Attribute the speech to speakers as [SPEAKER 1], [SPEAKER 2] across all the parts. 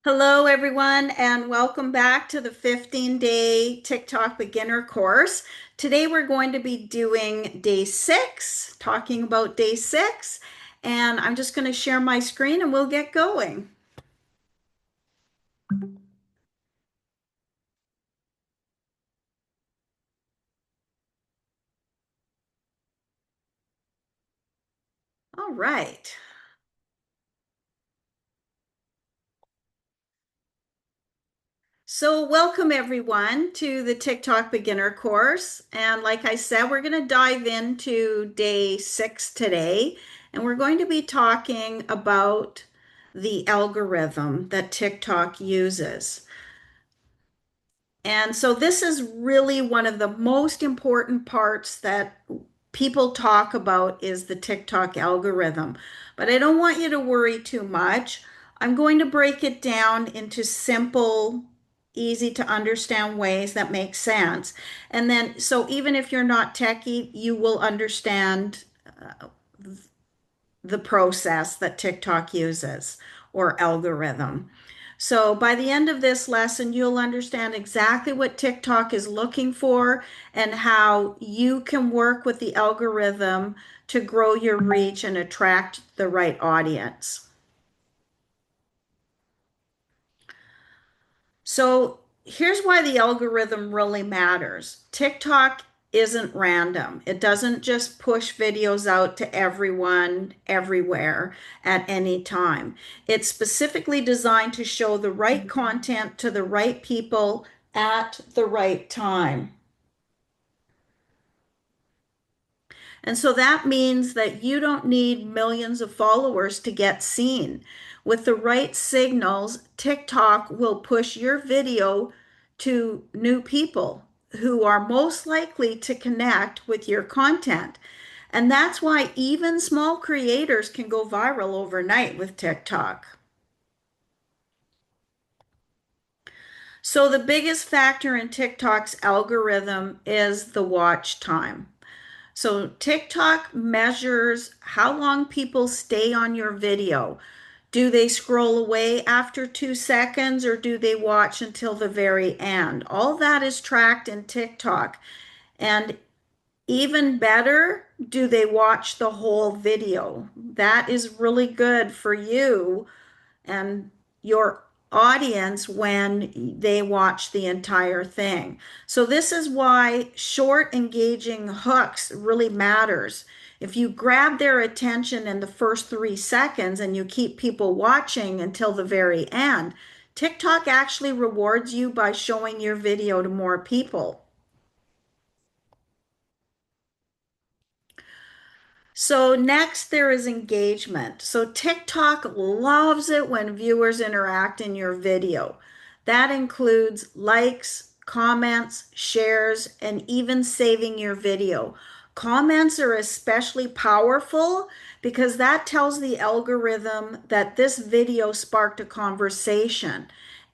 [SPEAKER 1] Hello, everyone, and welcome back to the 15-day TikTok beginner course. Today, we're going to be doing day six, talking about day six, and I'm just going to share my screen and we'll get going. All right. So, welcome everyone to the TikTok beginner course. And like I said, we're going to dive into day six today, and we're going to be talking about the algorithm that TikTok uses. And so this is really one of the most important parts that people talk about is the TikTok algorithm. But I don't want you to worry too much. I'm going to break it down into simple, easy to understand ways that make sense. And then, so even if you're not techie, you will understand the process that TikTok uses or algorithm. So by the end of this lesson, you'll understand exactly what TikTok is looking for and how you can work with the algorithm to grow your reach and attract the right audience. So here's why the algorithm really matters. TikTok isn't random. It doesn't just push videos out to everyone, everywhere, at any time. It's specifically designed to show the right content to the right people at the right time. And so that means that you don't need millions of followers to get seen. With the right signals, TikTok will push your video to new people who are most likely to connect with your content. And that's why even small creators can go viral overnight with TikTok. So the biggest factor in TikTok's algorithm is the watch time. So TikTok measures how long people stay on your video. Do they scroll away after 2 seconds or do they watch until the very end? All that is tracked in TikTok. And even better, do they watch the whole video? That is really good for you and your audience when they watch the entire thing. So this is why short engaging hooks really matters. If you grab their attention in the first 3 seconds and you keep people watching until the very end, TikTok actually rewards you by showing your video to more people. So next there is engagement. So TikTok loves it when viewers interact in your video. That includes likes, comments, shares, and even saving your video. Comments are especially powerful because that tells the algorithm that this video sparked a conversation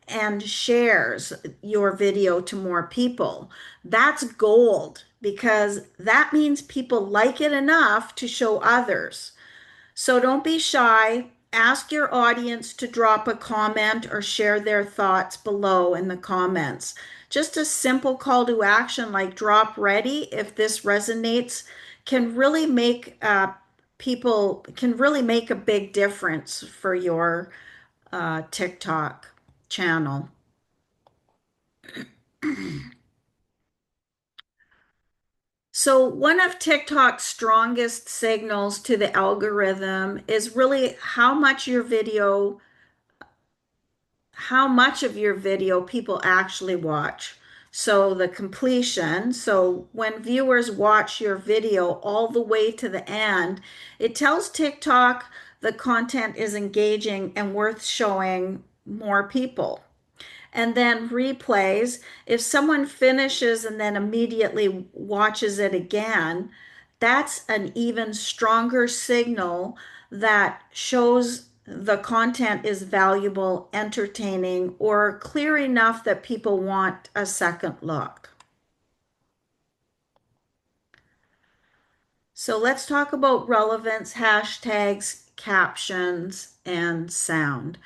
[SPEAKER 1] and shares your video to more people. That's gold because that means people like it enough to show others. So don't be shy. Ask your audience to drop a comment or share their thoughts below in the comments. Just a simple call to action like drop ready, if this resonates, can really make people can really make a big difference for your TikTok channel. So, one of TikTok's strongest signals to the algorithm is really how much of your video people actually watch. So, the completion. So, when viewers watch your video all the way to the end, it tells TikTok the content is engaging and worth showing more people. And then replays. If someone finishes and then immediately watches it again, that's an even stronger signal that shows the content is valuable, entertaining, or clear enough that people want a second look. So let's talk about relevance, hashtags, captions, and sound.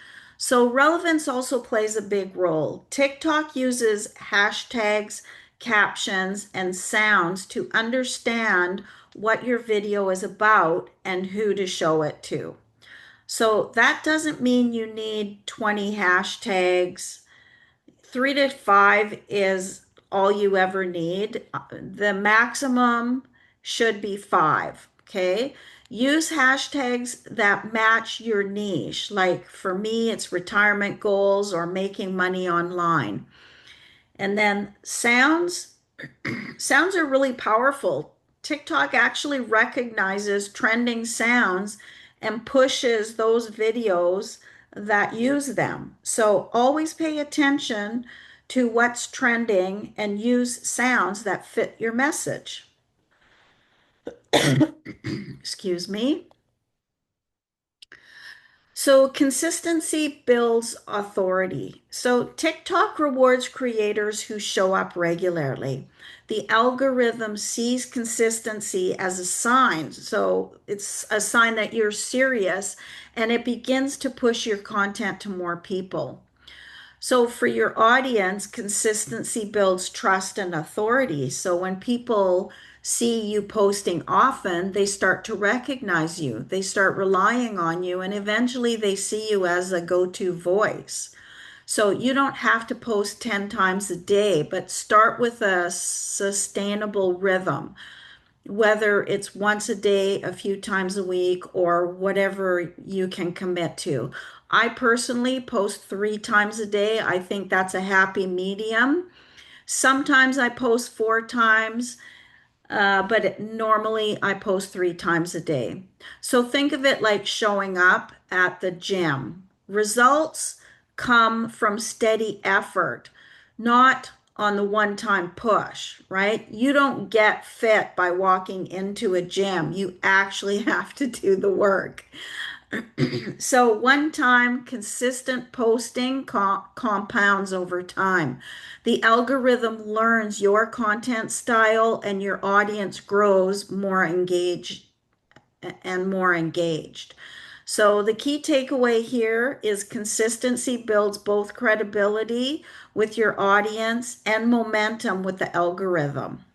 [SPEAKER 1] So relevance also plays a big role. TikTok uses hashtags, captions, and sounds to understand what your video is about and who to show it to. So that doesn't mean you need 20 hashtags. 3 to 5 is all you ever need. The maximum should be 5. Okay. Use hashtags that match your niche. Like for me, it's retirement goals or making money online. And then sounds are really powerful. TikTok actually recognizes trending sounds and pushes those videos that use them. So always pay attention to what's trending and use sounds that fit your message. Excuse me. So consistency builds authority. So TikTok rewards creators who show up regularly. The algorithm sees consistency as a sign. So it's a sign that you're serious and it begins to push your content to more people. So for your audience, consistency builds trust and authority. So when people see you posting often, they start to recognize you. They start relying on you, and eventually they see you as a go-to voice. So you don't have to post 10 times a day, but start with a sustainable rhythm, whether it's once a day, a few times a week, or whatever you can commit to. I personally post 3 times a day. I think that's a happy medium. Sometimes I post 4 times, but normally I post 3 times a day. So think of it like showing up at the gym. Results come from steady effort, not on the one-time push, right? You don't get fit by walking into a gym. You actually have to do the work. So one-time consistent posting compounds over time. The algorithm learns your content style and your audience grows more engaged and more engaged. So the key takeaway here is consistency builds both credibility with your audience and momentum with the algorithm.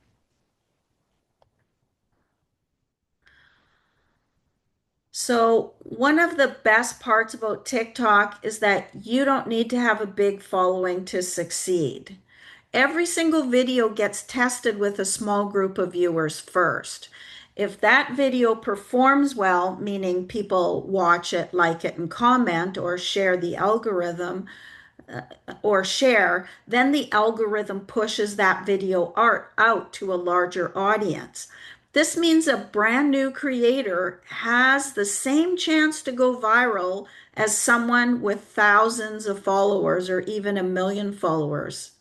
[SPEAKER 1] So, one of the best parts about TikTok is that you don't need to have a big following to succeed. Every single video gets tested with a small group of viewers first. If that video performs well, meaning people watch it, like it, and comment or share the algorithm, or share, then the algorithm pushes that video art out to a larger audience. This means a brand new creator has the same chance to go viral as someone with thousands of followers or even 1 million followers.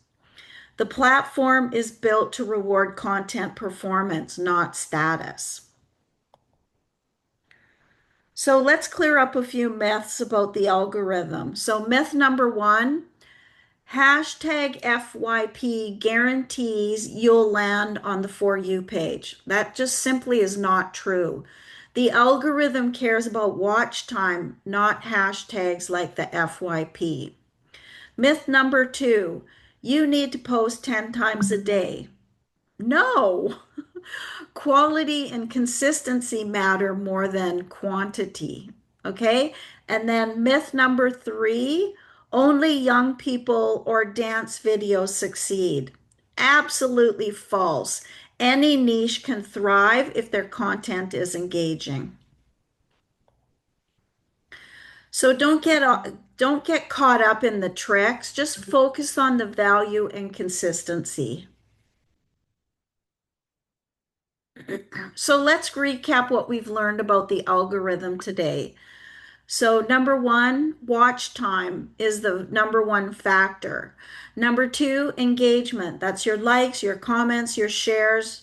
[SPEAKER 1] The platform is built to reward content performance, not status. So let's clear up a few myths about the algorithm. So, myth number one: hashtag FYP guarantees you'll land on the For You page. That just simply is not true. The algorithm cares about watch time, not hashtags like the FYP. Myth number two: you need to post 10 times a day. No, quality and consistency matter more than quantity. Okay. And then myth number three: only young people or dance videos succeed. Absolutely false. Any niche can thrive if their content is engaging. So don't get caught up in the tricks. Just focus on the value and consistency. So let's recap what we've learned about the algorithm today. So, number one, watch time is the number one factor. Number two, engagement. That's your likes, your comments, your shares.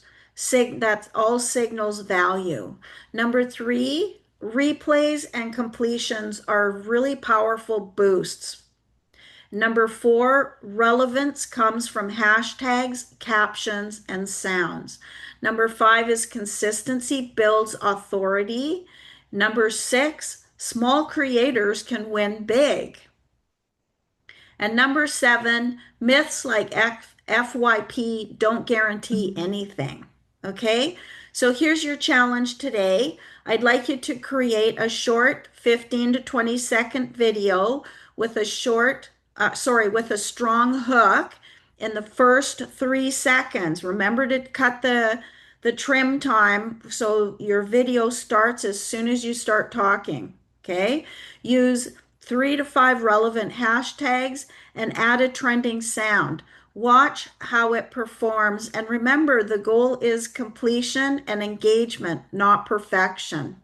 [SPEAKER 1] That all signals value. Number three, replays and completions are really powerful boosts. Number four, relevance comes from hashtags, captions, and sounds. Number five is consistency builds authority. Number six, small creators can win big. And number 7, myths like FYP don't guarantee anything. Okay, so here's your challenge today. I'd like you to create a short 15 to 20-second video with a with a strong hook in the first 3 seconds. Remember to cut the trim time so your video starts as soon as you start talking. Okay, use 3 to 5 relevant hashtags and add a trending sound. Watch how it performs, and remember, the goal is completion and engagement, not perfection.